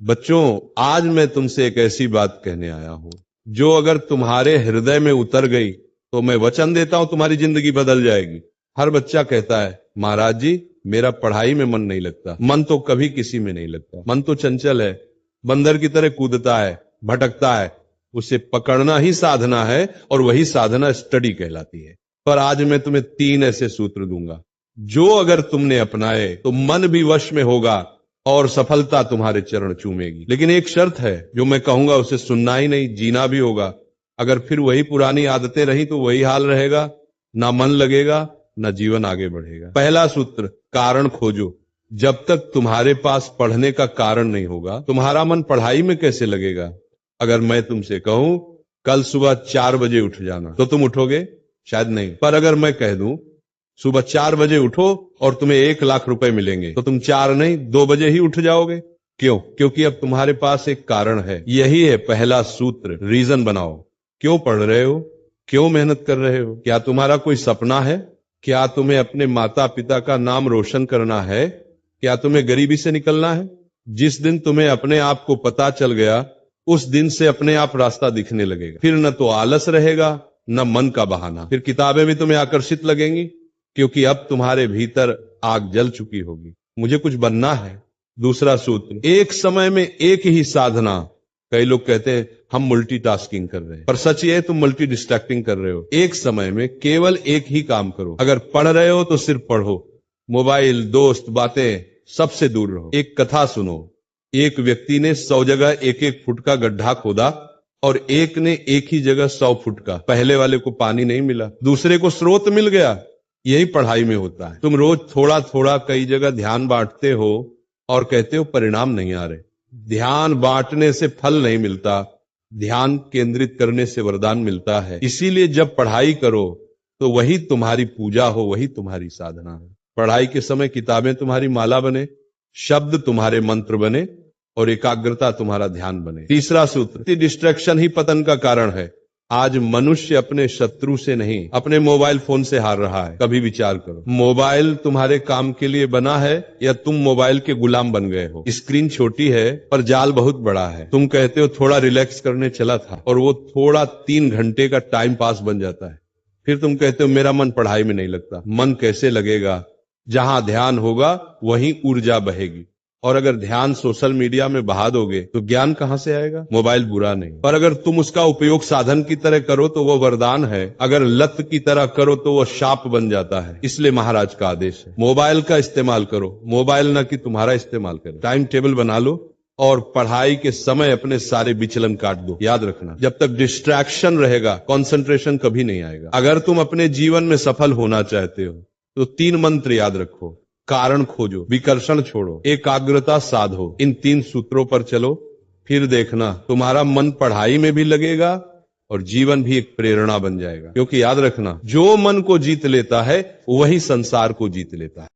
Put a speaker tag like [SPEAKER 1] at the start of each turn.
[SPEAKER 1] बच्चों, आज मैं तुमसे एक ऐसी बात कहने आया हूं जो अगर तुम्हारे हृदय में उतर गई तो मैं वचन देता हूं तुम्हारी जिंदगी बदल जाएगी। हर बच्चा कहता है, महाराज जी मेरा पढ़ाई में मन नहीं लगता। मन तो कभी किसी में नहीं लगता। मन तो चंचल है, बंदर की तरह कूदता है, भटकता है। उसे पकड़ना ही साधना है और वही साधना स्टडी कहलाती है। पर आज मैं तुम्हें 3 ऐसे सूत्र दूंगा जो अगर तुमने अपनाए तो मन भी वश में होगा और सफलता तुम्हारे चरण चूमेगी। लेकिन एक शर्त है, जो मैं कहूंगा उसे सुनना ही नहीं, जीना भी होगा। अगर फिर वही पुरानी आदतें रही तो वही हाल रहेगा, ना मन लगेगा ना जीवन आगे बढ़ेगा। पहला सूत्र, कारण खोजो। जब तक तुम्हारे पास पढ़ने का कारण नहीं होगा, तुम्हारा मन पढ़ाई में कैसे लगेगा। अगर मैं तुमसे कहूं कल सुबह 4 बजे उठ जाना, तो तुम उठोगे? शायद नहीं। पर अगर मैं कह दूं सुबह 4 बजे उठो और तुम्हें 1 लाख रुपए मिलेंगे, तो तुम 4 नहीं 2 बजे ही उठ जाओगे। क्यों? क्योंकि अब तुम्हारे पास एक कारण है। यही है पहला सूत्र, रीजन बनाओ। क्यों पढ़ रहे हो? क्यों मेहनत कर रहे हो? क्या तुम्हारा कोई सपना है? क्या तुम्हें अपने माता पिता का नाम रोशन करना है? क्या तुम्हें गरीबी से निकलना है? जिस दिन तुम्हें अपने आप को पता चल गया, उस दिन से अपने आप रास्ता दिखने लगेगा। फिर न तो आलस रहेगा न मन का बहाना। फिर किताबें भी तुम्हें आकर्षित लगेंगी, क्योंकि अब तुम्हारे भीतर आग जल चुकी होगी। मुझे कुछ बनना है। दूसरा सूत्र, एक समय में एक ही साधना। कई लोग कहते हैं हम मल्टीटास्किंग कर रहे हैं, पर सच ये है तुम मल्टी डिस्ट्रैक्टिंग कर रहे हो। एक समय में केवल एक ही काम करो। अगर पढ़ रहे हो तो सिर्फ पढ़ो, मोबाइल, दोस्त, बातें सबसे दूर रहो। एक कथा सुनो। एक व्यक्ति ने 100 जगह 1-1 फुट का गड्ढा खोदा और एक ने एक ही जगह 100 फुट का। पहले वाले को पानी नहीं मिला, दूसरे को स्रोत मिल गया। यही पढ़ाई में होता है। तुम रोज थोड़ा थोड़ा कई जगह ध्यान बांटते हो और कहते हो परिणाम नहीं आ रहे। ध्यान बांटने से फल नहीं मिलता, ध्यान केंद्रित करने से वरदान मिलता है। इसीलिए जब पढ़ाई करो तो वही तुम्हारी पूजा हो, वही तुम्हारी साधना है। पढ़ाई के समय किताबें तुम्हारी माला बने, शब्द तुम्हारे मंत्र बने और एकाग्रता तुम्हारा ध्यान बने। तीसरा सूत्र, डिस्ट्रैक्शन ही पतन का कारण है। आज मनुष्य अपने शत्रु से नहीं, अपने मोबाइल फोन से हार रहा है। कभी विचार करो, मोबाइल तुम्हारे काम के लिए बना है या तुम मोबाइल के गुलाम बन गए हो। स्क्रीन छोटी है पर जाल बहुत बड़ा है। तुम कहते हो थोड़ा रिलैक्स करने चला था और वो थोड़ा 3 घंटे का टाइम पास बन जाता है। फिर तुम कहते हो मेरा मन पढ़ाई में नहीं लगता। मन कैसे लगेगा? जहां ध्यान होगा वहीं ऊर्जा बहेगी। और अगर ध्यान सोशल मीडिया में बहा दोगे तो ज्ञान कहां से आएगा? मोबाइल बुरा नहीं, पर अगर तुम उसका उपयोग साधन की तरह करो तो वो वरदान है। अगर लत की तरह करो तो वो शाप बन जाता है। इसलिए महाराज का आदेश है, मोबाइल का इस्तेमाल करो, मोबाइल न कि तुम्हारा इस्तेमाल करो। टाइम टेबल बना लो और पढ़ाई के समय अपने सारे विचलन काट दो। याद रखना, जब तक डिस्ट्रैक्शन रहेगा कंसंट्रेशन कभी नहीं आएगा। अगर तुम अपने जीवन में सफल होना चाहते हो तो 3 मंत्र याद रखो। कारण खोजो, विकर्षण छोड़ो, एकाग्रता साधो। इन 3 सूत्रों पर चलो, फिर देखना तुम्हारा मन पढ़ाई में भी लगेगा और जीवन भी एक प्रेरणा बन जाएगा। क्योंकि याद रखना, जो मन को जीत लेता है वही संसार को जीत लेता है।